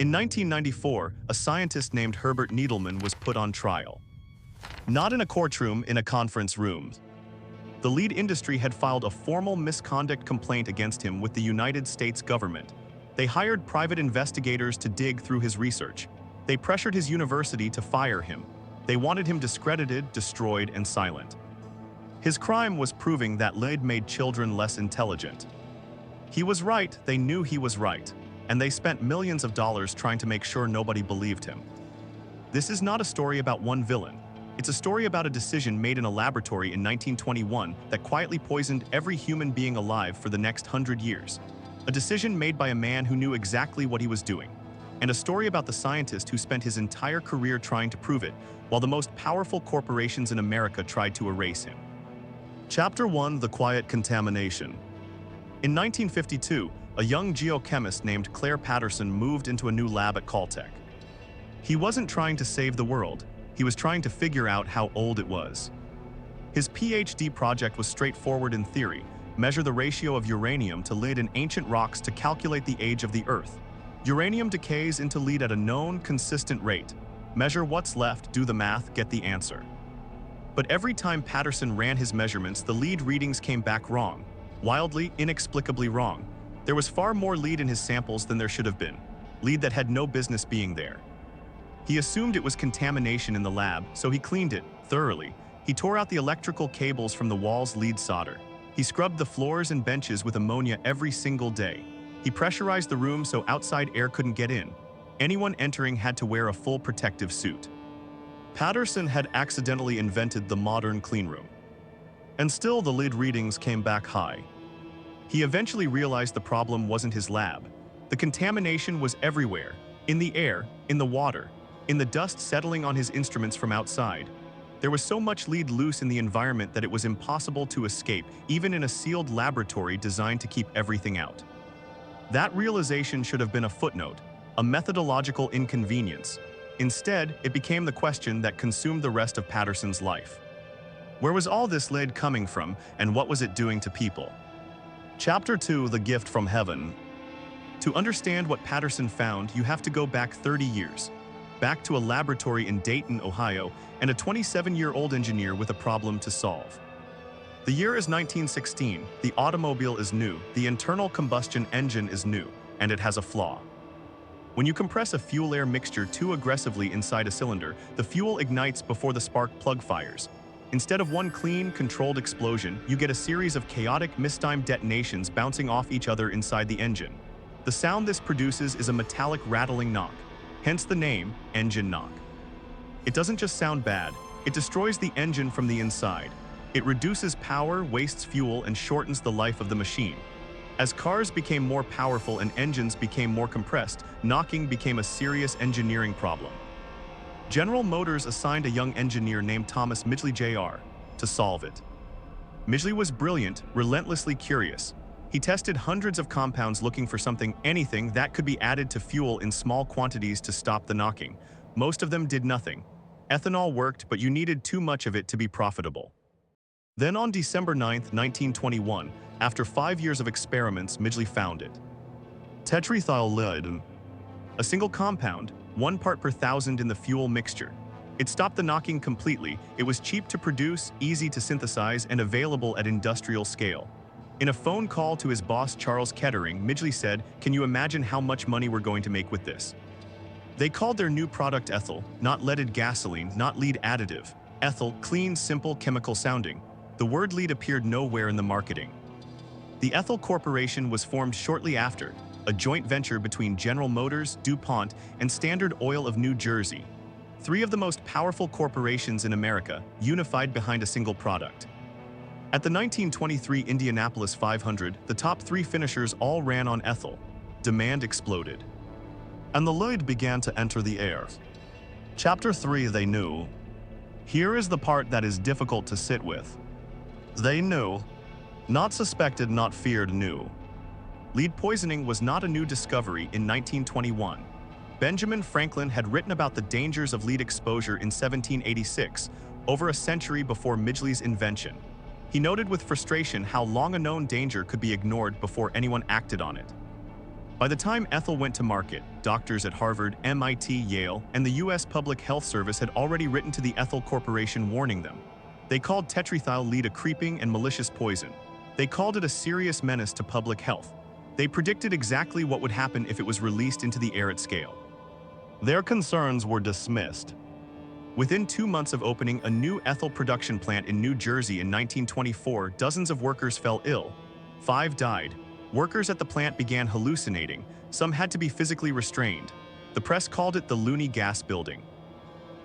In 1994, a scientist named Herbert Needleman was put on trial. Not in a courtroom, in a conference room. The lead industry had filed a formal misconduct complaint against him with the United States government. They hired private investigators to dig through his research. They pressured his university to fire him. They wanted him discredited, destroyed, and silent. His crime was proving that lead made children less intelligent. He was right, they knew he was right, and they spent millions of dollars trying to make sure nobody believed him. This is not a story about one villain. It's a story about a decision made in a laboratory in 1921 that quietly poisoned every human being alive for the next 100 years. A decision made by a man who knew exactly what he was doing. And a story about the scientist who spent his entire career trying to prove it, while the most powerful corporations in America tried to erase him. Chapter 1: The Quiet Contamination. In 1952, a young geochemist named Clair Patterson moved into a new lab at Caltech. He wasn't trying to save the world, he was trying to figure out how old it was. His PhD project was straightforward in theory: measure the ratio of uranium to lead in ancient rocks to calculate the age of the Earth. Uranium decays into lead at a known, consistent rate. Measure what's left, do the math, get the answer. But every time Patterson ran his measurements, the lead readings came back wrong. Wildly, inexplicably wrong. There was far more lead in his samples than there should have been. Lead that had no business being there. He assumed it was contamination in the lab, so he cleaned it thoroughly. He tore out the electrical cables from the wall's lead solder. He scrubbed the floors and benches with ammonia every single day. He pressurized the room so outside air couldn't get in. Anyone entering had to wear a full protective suit. Patterson had accidentally invented the modern cleanroom. And still the lead readings came back high. He eventually realized the problem wasn't his lab. The contamination was everywhere, in the air, in the water, in the dust settling on his instruments from outside. There was so much lead loose in the environment that it was impossible to escape, even in a sealed laboratory designed to keep everything out. That realization should have been a footnote, a methodological inconvenience. Instead, it became the question that consumed the rest of Patterson's life. Where was all this lead coming from, and what was it doing to people? Chapter 2: The Gift from Heaven. To understand what Patterson found, you have to go back 30 years. Back to a laboratory in Dayton, Ohio, and a 27-year-old engineer with a problem to solve. The year is 1916, the automobile is new, the internal combustion engine is new, and it has a flaw. When you compress a fuel-air mixture too aggressively inside a cylinder, the fuel ignites before the spark plug fires. Instead of one clean, controlled explosion, you get a series of chaotic, mistimed detonations bouncing off each other inside the engine. The sound this produces is a metallic rattling knock, hence the name, engine knock. It doesn't just sound bad, it destroys the engine from the inside. It reduces power, wastes fuel, and shortens the life of the machine. As cars became more powerful and engines became more compressed, knocking became a serious engineering problem. General Motors assigned a young engineer named Thomas Midgley Jr. to solve it. Midgley was brilliant, relentlessly curious. He tested hundreds of compounds looking for anything that could be added to fuel in small quantities to stop the knocking. Most of them did nothing. Ethanol worked, but you needed too much of it to be profitable. Then on December 9, 1921, after 5 years of experiments, Midgley found it. Tetrethyl lead, a single compound, 1 part per thousand in the fuel mixture. It stopped the knocking completely. It was cheap to produce, easy to synthesize, and available at industrial scale. In a phone call to his boss Charles Kettering, Midgley said, "Can you imagine how much money we're going to make with this?" They called their new product ethyl, not leaded gasoline, not lead additive. Ethyl, clean, simple, chemical sounding. The word lead appeared nowhere in the marketing. The Ethyl Corporation was formed shortly after, a joint venture between General Motors, DuPont, and Standard Oil of New Jersey. 3 of the most powerful corporations in America, unified behind a single product. At the 1923 Indianapolis 500, the top 3 finishers all ran on ethyl. Demand exploded. And the lead began to enter the air. Chapter 3: They knew. Here is the part that is difficult to sit with. They knew. Not suspected, not feared, knew. Lead poisoning was not a new discovery in 1921. Benjamin Franklin had written about the dangers of lead exposure in 1786, over a century before Midgley's invention. He noted with frustration how long a known danger could be ignored before anyone acted on it. By the time ethyl went to market, doctors at Harvard, MIT, Yale, and the US Public Health Service had already written to the Ethyl Corporation warning them. They called tetrethyl lead a creeping and malicious poison. They called it a serious menace to public health. They predicted exactly what would happen if it was released into the air at scale. Their concerns were dismissed. Within 2 months of opening a new ethyl production plant in New Jersey in 1924, dozens of workers fell ill. 5 died. Workers at the plant began hallucinating. Some had to be physically restrained. The press called it the loony gas building.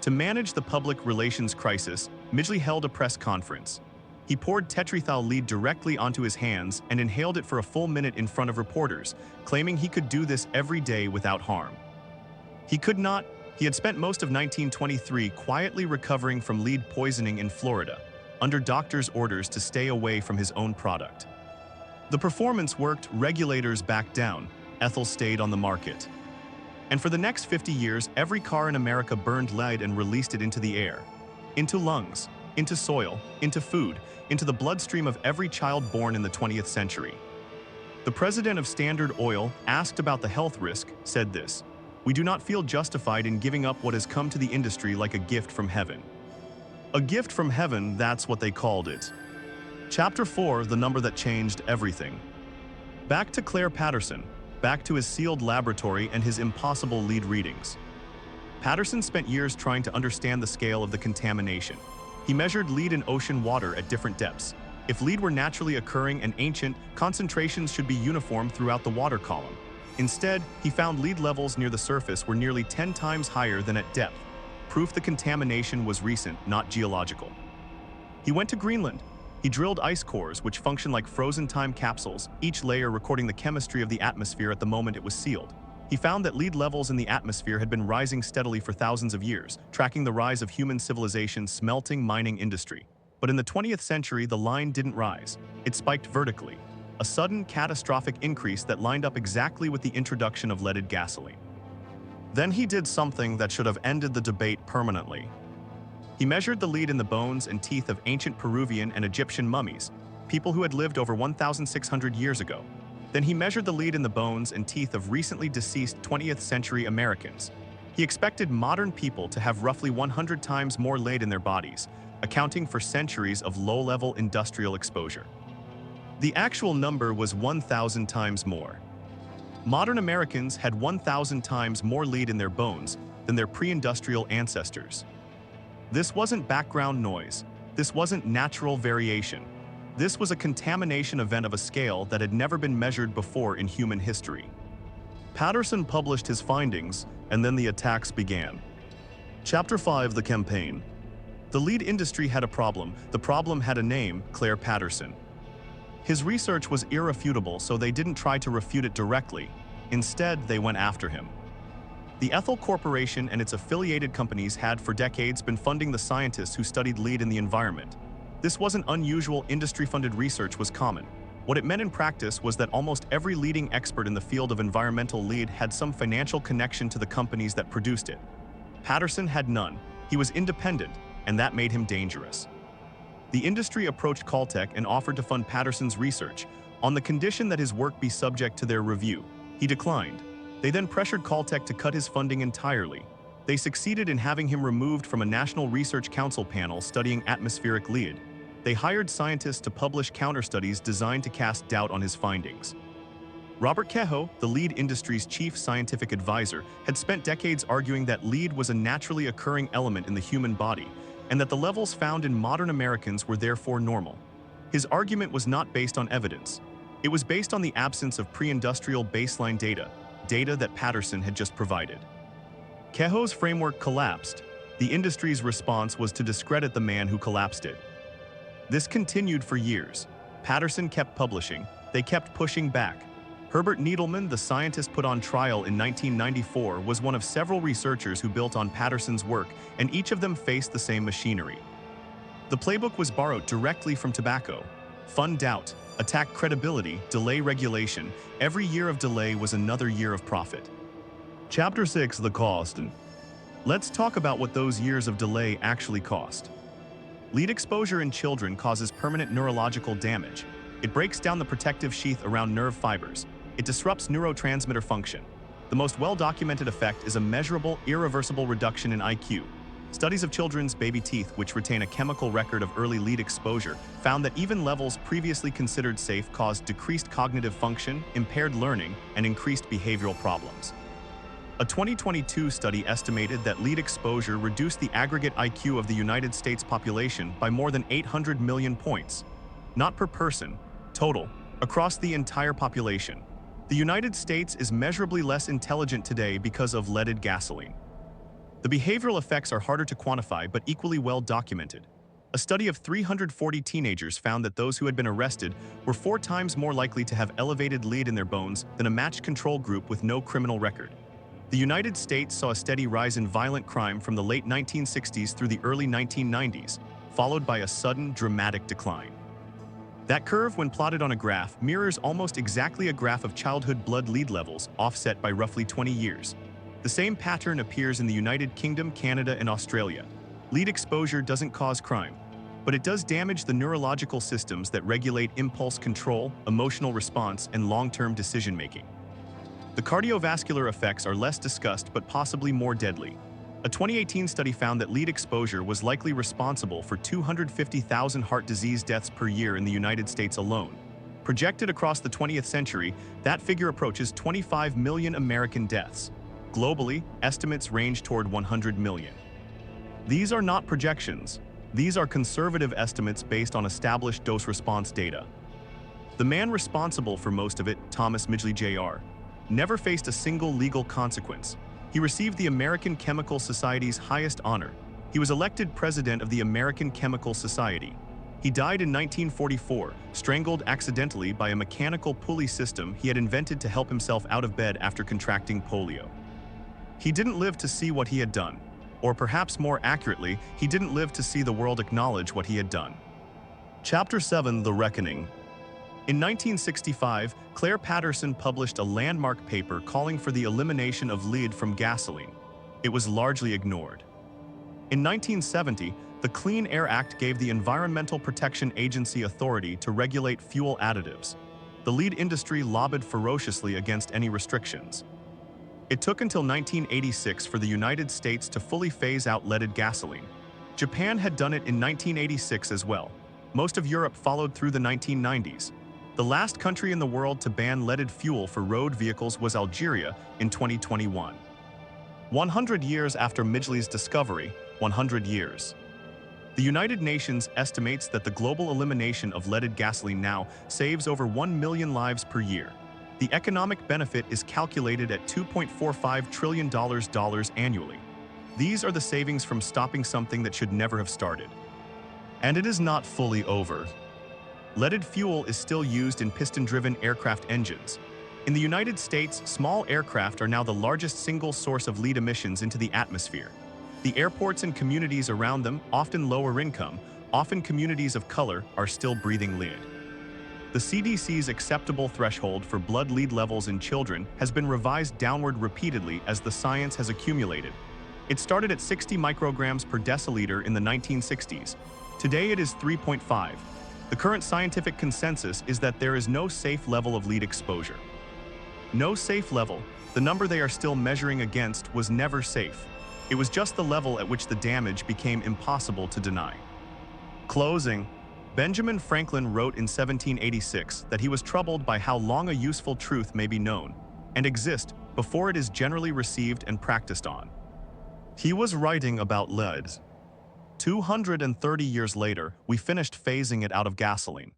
To manage the public relations crisis, Midgley held a press conference. He poured tetrethyl lead directly onto his hands and inhaled it for a full minute in front of reporters, claiming he could do this every day without harm. He could not. He had spent most of 1923 quietly recovering from lead poisoning in Florida, under doctors' orders to stay away from his own product. The performance worked, regulators backed down, ethyl stayed on the market. And for the next 50 years, every car in America burned lead and released it into the air, into lungs, into soil, into food, into the bloodstream of every child born in the 20th century. The president of Standard Oil, asked about the health risk, said this: "We do not feel justified in giving up what has come to the industry like a gift from heaven." A gift from heaven, that's what they called it. Chapter 4, the number that changed everything. Back to Clair Patterson, back to his sealed laboratory and his impossible lead readings. Patterson spent years trying to understand the scale of the contamination. He measured lead in ocean water at different depths. If lead were naturally occurring and ancient, concentrations should be uniform throughout the water column. Instead, he found lead levels near the surface were nearly 10 times higher than at depth, proof the contamination was recent, not geological. He went to Greenland. He drilled ice cores, which function like frozen time capsules, each layer recording the chemistry of the atmosphere at the moment it was sealed. He found that lead levels in the atmosphere had been rising steadily for thousands of years, tracking the rise of human civilization's smelting mining industry. But in the 20th century, the line didn't rise. It spiked vertically, a sudden, catastrophic increase that lined up exactly with the introduction of leaded gasoline. Then he did something that should have ended the debate permanently. He measured the lead in the bones and teeth of ancient Peruvian and Egyptian mummies, people who had lived over 1,600 years ago. Then he measured the lead in the bones and teeth of recently deceased 20th century Americans. He expected modern people to have roughly 100 times more lead in their bodies, accounting for centuries of low-level industrial exposure. The actual number was 1,000 times more. Modern Americans had 1,000 times more lead in their bones than their pre-industrial ancestors. This wasn't background noise. This wasn't natural variation. This was a contamination event of a scale that had never been measured before in human history. Patterson published his findings, and then the attacks began. Chapter 5, the campaign. The lead industry had a problem. The problem had a name, Clair Patterson. His research was irrefutable, so they didn't try to refute it directly. Instead, they went after him. The Ethyl Corporation and its affiliated companies had for decades been funding the scientists who studied lead in the environment. This wasn't unusual. Industry-funded research was common. What it meant in practice was that almost every leading expert in the field of environmental lead had some financial connection to the companies that produced it. Patterson had none. He was independent, and that made him dangerous. The industry approached Caltech and offered to fund Patterson's research, on the condition that his work be subject to their review. He declined. They then pressured Caltech to cut his funding entirely. They succeeded in having him removed from a National Research Council panel studying atmospheric lead. They hired scientists to publish counterstudies designed to cast doubt on his findings. Robert Kehoe, the lead industry's chief scientific advisor, had spent decades arguing that lead was a naturally occurring element in the human body, and that the levels found in modern Americans were therefore normal. His argument was not based on evidence. It was based on the absence of pre-industrial baseline data that Patterson had just provided. Kehoe's framework collapsed. The industry's response was to discredit the man who collapsed it. This continued for years. Patterson kept publishing. They kept pushing back. Herbert Needleman, the scientist put on trial in 1994, was one of several researchers who built on Patterson's work, and each of them faced the same machinery. The playbook was borrowed directly from tobacco. Fund doubt, attack credibility, delay regulation. Every year of delay was another year of profit. Chapter 6, the cost. Let's talk about what those years of delay actually cost. Lead exposure in children causes permanent neurological damage. It breaks down the protective sheath around nerve fibers. It disrupts neurotransmitter function. The most well-documented effect is a measurable, irreversible reduction in IQ. Studies of children's baby teeth, which retain a chemical record of early lead exposure, found that even levels previously considered safe caused decreased cognitive function, impaired learning, and increased behavioral problems. A 2022 study estimated that lead exposure reduced the aggregate IQ of the United States population by more than 800 million points. Not per person, total, across the entire population. The United States is measurably less intelligent today because of leaded gasoline. The behavioral effects are harder to quantify but equally well documented. A study of 340 teenagers found that those who had been arrested were 4 times more likely to have elevated lead in their bones than a matched control group with no criminal record. The United States saw a steady rise in violent crime from the late 1960s through the early 1990s, followed by a sudden, dramatic decline. That curve, when plotted on a graph, mirrors almost exactly a graph of childhood blood lead levels, offset by roughly 20 years. The same pattern appears in the United Kingdom, Canada, and Australia. Lead exposure doesn't cause crime, but it does damage the neurological systems that regulate impulse control, emotional response, and long-term decision-making. The cardiovascular effects are less discussed but possibly more deadly. A 2018 study found that lead exposure was likely responsible for 250,000 heart disease deaths per year in the United States alone. Projected across the 20th century, that figure approaches 25 million American deaths. Globally, estimates range toward 100 million. These are not projections. These are conservative estimates based on established dose-response data. The man responsible for most of it, Thomas Midgley Jr., never faced a single legal consequence. He received the American Chemical Society's highest honor. He was elected president of the American Chemical Society. He died in 1944, strangled accidentally by a mechanical pulley system he had invented to help himself out of bed after contracting polio. He didn't live to see what he had done. Or perhaps more accurately, he didn't live to see the world acknowledge what he had done. Chapter 7: The Reckoning. In 1965, Clair Patterson published a landmark paper calling for the elimination of lead from gasoline. It was largely ignored. In 1970, the Clean Air Act gave the Environmental Protection Agency authority to regulate fuel additives. The lead industry lobbied ferociously against any restrictions. It took until 1986 for the United States to fully phase out leaded gasoline. Japan had done it in 1986 as well. Most of Europe followed through the 1990s. The last country in the world to ban leaded fuel for road vehicles was Algeria in 2021. 100 years after Midgley's discovery, 100 years. The United Nations estimates that the global elimination of leaded gasoline now saves over 1 million lives per year. The economic benefit is calculated at $2.45 trillion annually. These are the savings from stopping something that should never have started. And it is not fully over. Leaded fuel is still used in piston-driven aircraft engines. In the United States, small aircraft are now the largest single source of lead emissions into the atmosphere. The airports and communities around them, often lower income, often communities of color, are still breathing lead. The CDC's acceptable threshold for blood lead levels in children has been revised downward repeatedly as the science has accumulated. It started at 60 micrograms per deciliter in the 1960s. Today it is 3.5. The current scientific consensus is that there is no safe level of lead exposure. No safe level, the number they are still measuring against, was never safe. It was just the level at which the damage became impossible to deny. Closing. Benjamin Franklin wrote in 1786 that he was troubled by how long a useful truth may be known and exist before it is generally received and practiced on. He was writing about lead. 230 years later, we finished phasing it out of gasoline.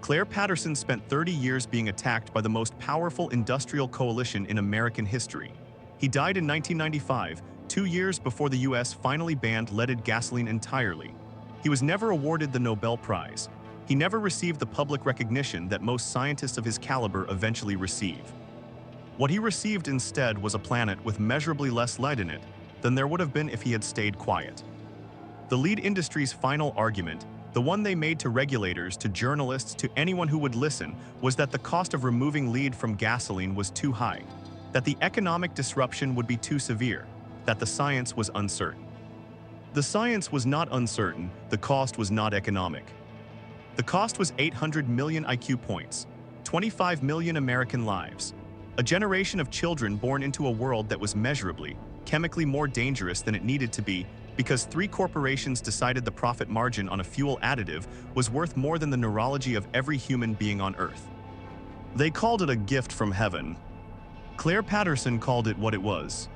Clair Patterson spent 30 years being attacked by the most powerful industrial coalition in American history. He died in 1995, 2 years before the US finally banned leaded gasoline entirely. He was never awarded the Nobel Prize. He never received the public recognition that most scientists of his caliber eventually receive. What he received instead was a planet with measurably less lead in it than there would have been if he had stayed quiet. The lead industry's final argument, the one they made to regulators, to journalists, to anyone who would listen, was that the cost of removing lead from gasoline was too high, that the economic disruption would be too severe, that the science was uncertain. The science was not uncertain, the cost was not economic. The cost was 800 million IQ points. 25 million American lives. A generation of children born into a world that was measurably, chemically more dangerous than it needed to be because 3 corporations decided the profit margin on a fuel additive was worth more than the neurology of every human being on Earth. They called it a gift from heaven. Clair Patterson called it what it was: